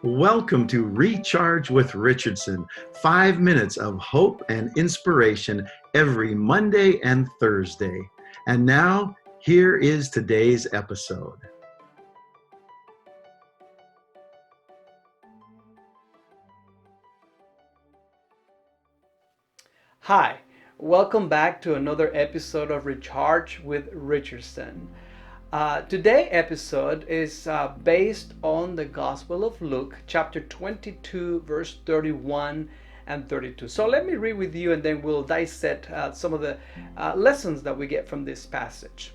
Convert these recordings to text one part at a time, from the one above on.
Welcome to Recharge with Richardson, 5 minutes of hope and inspiration every Monday and Thursday. And now, here is today's episode. Hi, welcome back to another episode of Recharge with Richardson. Today's episode is based on the Gospel of Luke, chapter 22, verse 31 and 32. So let me read with you and then we'll dissect some of the lessons that we get from this passage.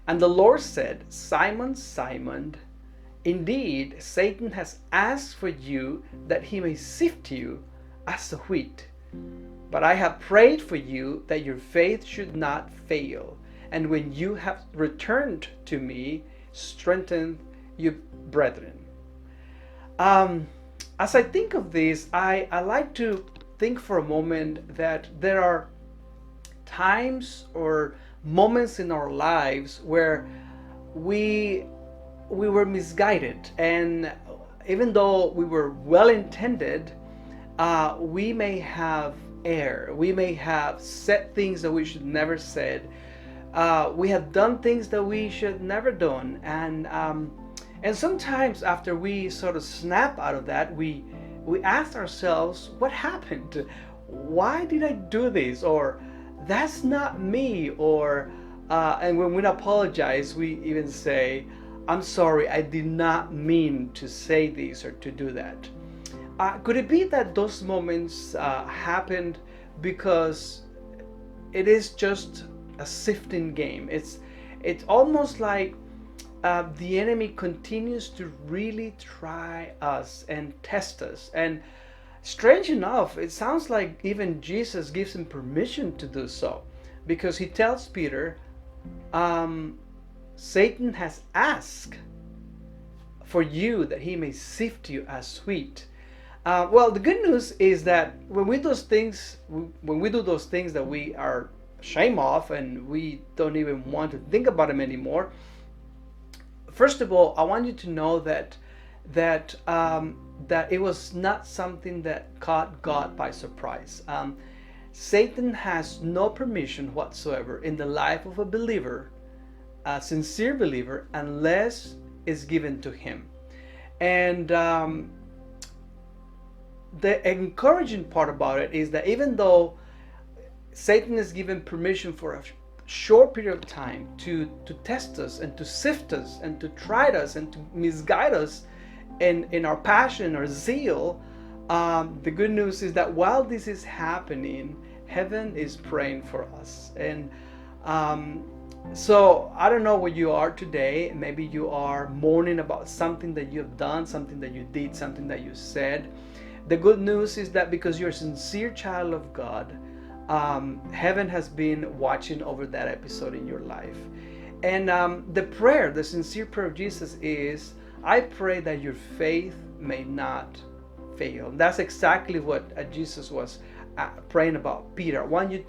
And the Lord said, Simon, Simon, indeed Satan has asked for you that he may sift you as the wheat. But I have prayed for you that your faith should not fail. And when you have returned to me, strengthen your brethren. As I think of this, I like to think for a moment that there are times or moments in our lives where we were misguided, and even though we were well intended, we may have erred. We may have said things that we should never said. We have done things that we should never done, and sometimes after we sort of snap out of that, we ask ourselves, what happened? Why did I do this? Or that's not me. Or and when we apologize, we even say, I'm sorry, I did not mean to say this or to do that. Could it be that those moments happened because it is just a sifting game? It's almost like the enemy continues to really try us and test us. And strange enough, it sounds like even Jesus gives him permission to do so, because he tells Peter, Satan has asked for you that he may sift you as wheat. Well, the good news is that when we do those things that we are ashamed of and we don't even want to think about them anymore, first of all, I want you to know that it was not something that caught God by surprise. Satan has no permission whatsoever in the life of a believer, a sincere believer, unless it's given to him. And the encouraging part about it is that even though Satan is given permission for a short period of time to test us and to sift us and to try us and to misguide us in our passion or zeal, the good news is that while this is happening, heaven is praying for us. And so I don't know where you are today. Maybe you are mourning about something that you have done, something that you did, something that you said. The good news is that because you're a sincere child of God, heaven has been watching over that episode in your life. And the sincere prayer of Jesus is, I pray that your faith may not fail. That's exactly what Jesus was praying about Peter. I want you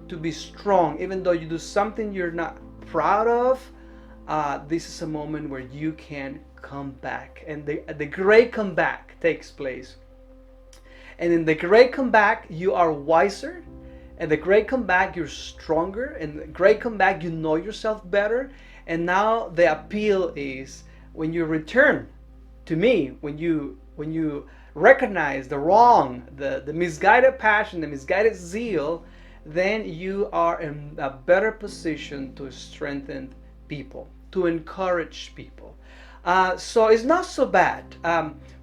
to be strong. Even though you do something you're not proud of, this is a moment where you can come back. And the great comeback takes place. And in the great comeback, you are wiser. And the great comeback, you're stronger. And the great comeback, you know yourself better. And now the appeal is, when you return to me, when you recognize the wrong, the misguided passion, the misguided zeal, then you are in a better position to strengthen people, to encourage people. So it's not so bad.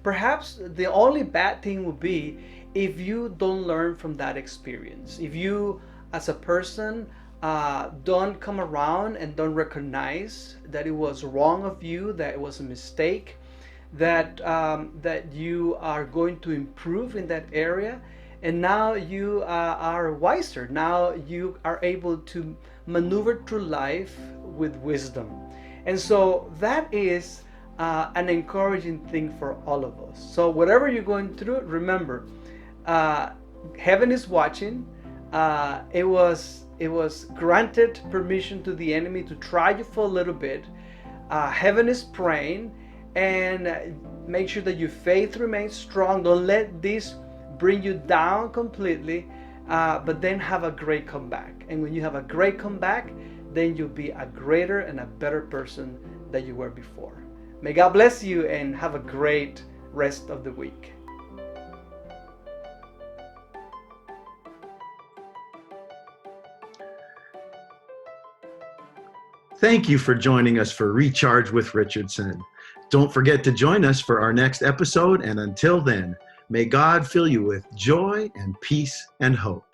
Perhaps the only bad thing would be if you don't learn from that experience. If you, as a person, don't come around and don't recognize that it was wrong of you, that it was a mistake, that you are going to improve in that area, and now you are wiser. Now you are able to maneuver through life with wisdom. And so that is an encouraging thing for all of us. So whatever you're going through, remember, heaven is watching. It was granted permission to the enemy to try you for a little bit. Heaven is praying, and make sure that your faith remains strong. Don't let this bring you down completely, but then have a great comeback. And when you have a great comeback, then you'll be a greater and a better person than you were before. May God bless you and have a great rest of the week. Thank you for joining us for Recharge with Richardson. Don't forget to join us for our next episode, and until then, may God fill you with joy and peace and hope.